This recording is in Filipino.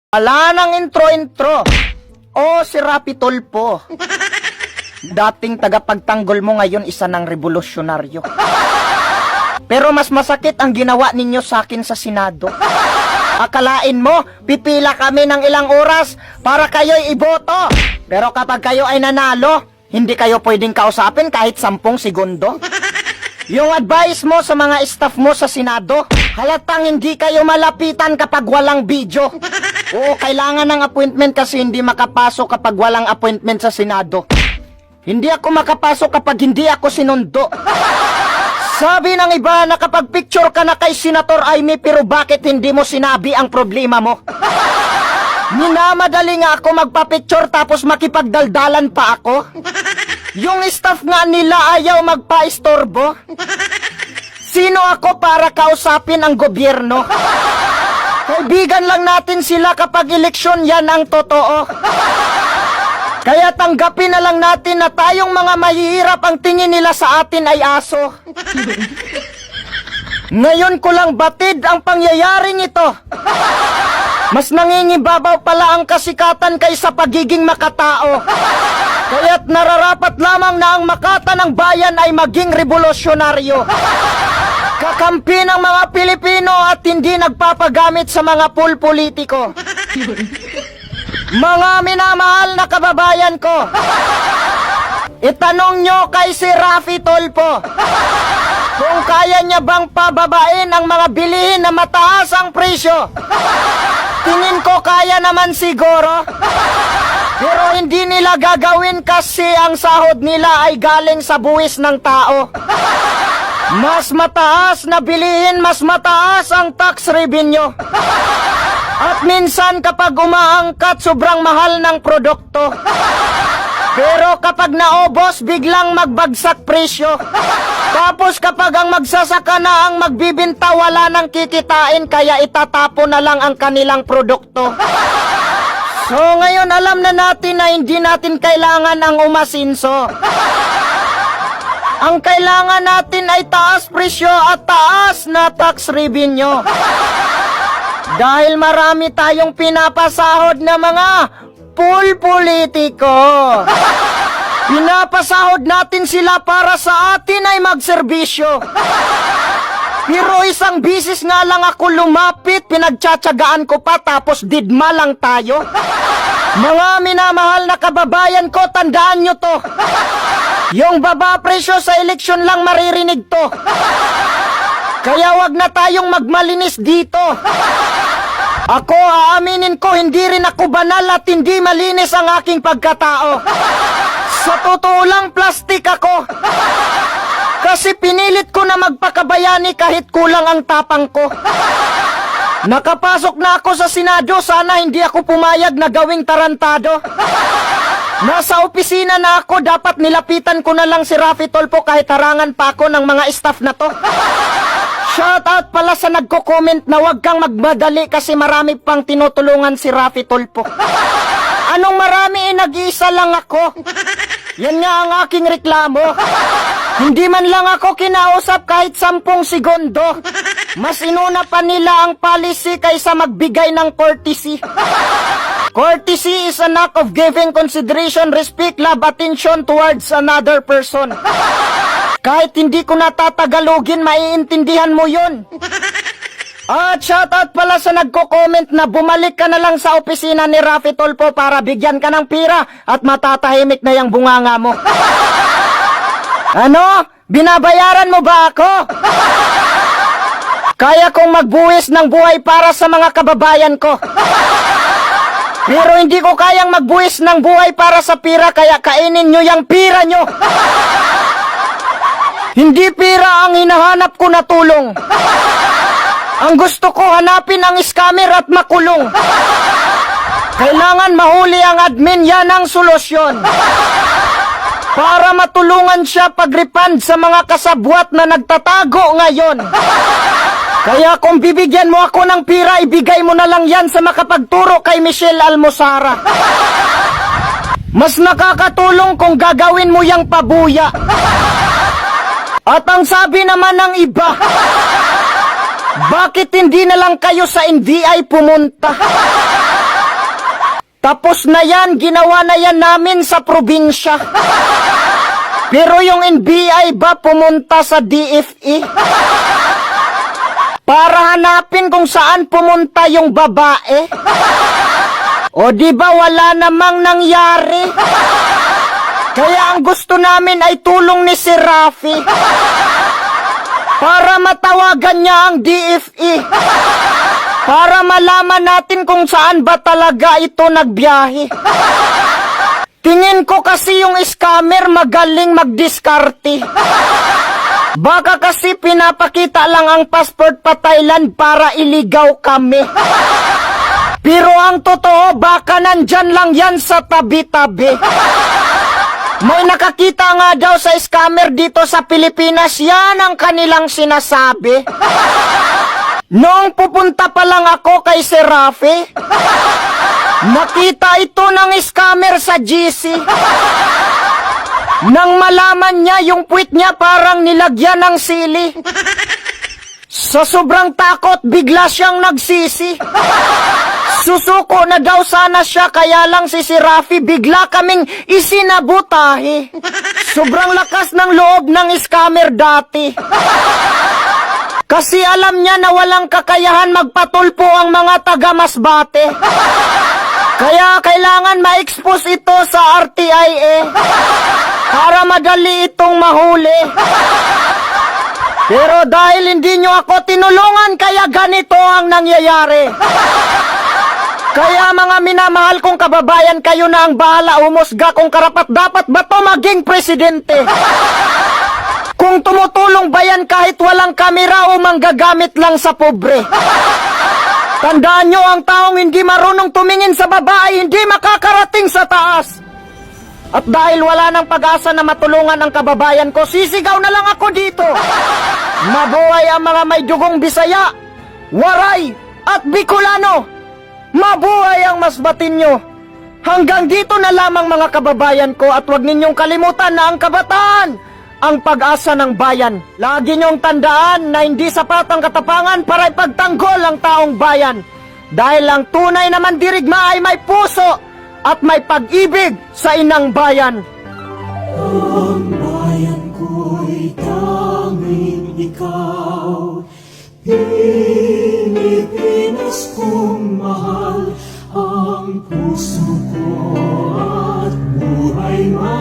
Wala nang intro-intro. O si Rapi Tulfo. Dating tagapagtanggol mo, ngayon isa ng revolusyonaryo. Pero mas masakit ang ginawa ninyo sa akin sa Senado. Akalain mo, pipila kami ng ilang oras para kayo'y iboto. Pero kapag kayo ay nanalo, hindi kayo pwedeng kausapin kahit 10 segundo. Yung advice mo sa mga staff mo sa Senado, halatang hindi kayo malapitan kapag walang video. Oo, kailangan ng appointment kasi hindi makapasok kapag walang appointment sa Senado. Hindi ako makapasok kapag hindi ako sinundo. Sabi ng iba na kapag picture ka na kay Senator Amy, pero bakit hindi mo sinabi ang problema mo? Minamadali nga ako magpa-picture tapos makipagdaldalan pa ako. Yung staff nga nila ayaw magpa-istorbo. Sino ako para kausapin ang gobyerno? Kaibigan lang natin sila kapag eleksyon, yan ang totoo. Kaya tanggapin na lang natin na tayong mga mahihirap ang tingin nila sa atin ay aso. Ngayon ko lang batid ang pangyayaring ito. Mas nangingibabaw pala ang kasikatan kaysa pagiging makatao. Kaya't nararapat lamang na ang makata ng bayan ay maging revolusyonaryo. Kakampi ng mga Pilipino at hindi nagpapagamit sa mga politiko. Mga minamahal na kababayan ko, itanong nyo kay si Rafi Tulfo kung kaya niya bang pababain ang mga bilihin na mataas ang presyo. Tingin ko kaya naman siguro. Pero hindi nila gagawin kasi ang sahod nila ay galing sa buwis ng tao. Mas mataas na bilihin, mas mataas ang tax revenue. At minsan kapag umaangkat, sobrang mahal ng produkto. Pero kapag naubos, biglang magbagsak presyo. Tapos kapag ang magsasaka na ang magbibinta, wala nang kikitain, kaya itatapon na lang ang kanilang produkto. So ngayon alam na natin na hindi natin kailangan ang umasinso. Ang kailangan natin ay taas presyo at taas na tax revenue. Dahil marami tayong pinapasahod na mga politiko. Pinapasahod natin sila para sa atin ay magserbisyo. Pero isang bisis nga lang ako lumapit, pinagtsatsagaan ko pa tapos didma lang tayo. Mga minamahal na kababayan ko, tandaan nyo to. Yung baba presyo sa eleksyon lang maririnig to. Kaya wag na tayong magmalinis dito. Ako, aaminin ko, hindi rin ako banal at hindi malinis ang aking pagkatao. Sa totoo lang, plastic ako. Kasi pinilit ko na magpakabayani kahit kulang ang tapang ko. Nakapasok na ako sa Senado, sana hindi ako pumayag na gawing tarantado. Nasa opisina na ako, dapat nilapitan ko na lang si Rafi Tulfo kahit harangan pa ako ng mga staff na to. Shoutout pala sa nagko-comment na wag kang magmadali kasi marami pang tinutulungan si Rafi Tulfo. Anong marami, nag-iisa lang ako. Yan nga ang aking reklamo. Hindi man lang ako kinausap kahit 10 segundo. Mas inuna pa nila ang policy kaysa magbigay ng courtesy. Courtesy is an act of giving consideration, respect, love, attention towards another person. Kahit hindi ko natatagalogin, maiintindihan mo yun. At shoutout pala sa nagko-comment na bumalik ka na lang sa opisina ni Rafi Tulfo para bigyan ka ng pira at matatahimik na yung bunganga mo. Ano? Binabayaran mo ba ako? Kaya kong magbuwis ng buhay para sa mga kababayan ko. Pero hindi ko kayang magbuwis ng buhay para sa pira, kaya kainin nyo yung pira nyo. Hindi pira ang hinahanap ko na tulong. Ang gusto ko, hanapin ang scammer at makulong. Kailangan mahuli ang admin, yan ang solusyon. Para matulungan siya pag-refund sa mga kasabwat na nagtatago ngayon. Kaya kung bibigyan mo ako ng pira, ibigay mo na lang yan sa makapagturo kay Michelle Almosara. Mas nakakatulong kung gagawin mo yang pabuya. At ang sabi naman ng iba, bakit hindi na lang kayo sa NBI pumunta? Tapos na yan, ginawa na yan namin sa probinsya. Pero yung NBI ba pumunta sa DFE? Para hanapin kung saan pumunta yung babae. O di ba wala namang nangyari? Kaya ang gusto namin ay tulong ni si Rafi. Para matawagan niya ang DFE. Para malaman natin kung saan ba talaga ito nagbiyahe. Tingin ko kasi yung scammer magaling magdiskarte. Baka kasi pinapakita lang ang passport pa Thailand para iligaw kami. Pero ang totoo, baka nandyan lang yan sa tabi-tabi. May nakakita nga daw sa scammer dito sa Pilipinas, yan ang kanilang sinasabi. Noong pupunta pa lang ako kay si Rafi, nakita ito ng scammer sa GC. Nang malaman niya yung puwit niya parang nilagyan ng sili. Sa sobrang takot, bigla siyang nagsisi. Susuko na daw sana siya, kaya lang si Rafi bigla kaming isinabutahe. Sobrang lakas ng loob ng scammer dati. Kasi alam niya na walang kakayahan magpatulpo ang mga taga-Masbate. Kaya kailangan ma-expose ito sa RTIA para madali itong mahuli. Pero dahil hindi nyo ako tinulungan, kaya ganito ang nangyayari. Kaya mga minamahal kong kababayan, kayo na ang bahala umusga kung karapat-dapat ba to maging presidente. Kung tumutulong ba yan kahit walang kamera o manggagamit lang sa pobre. Tandaan nyo, ang taong hindi marunong tumingin sa baba ay hindi makakarating sa taas. At dahil wala nang pag-asa na matulungan ang kababayan ko, sisigaw na lang ako dito. Mabuhay ang mga may dugong Bisaya, Waray at Bicolano. Mabuhay ang Masbateño. Hanggang dito na lamang mga kababayan ko, at huwag ninyong kalimutan na ang kabataan ang pag-asa ng bayan. Lagi niyong tandaan na hindi sapat ang katapangan para ipagtanggol ang taong bayan. Dahil ang tunay na mandirigma ay may puso at may pag-ibig sa inang bayan. Ang bayan ko'y tanging ikaw, Pilipinas kong mahal, ang puso ko at buhay mo.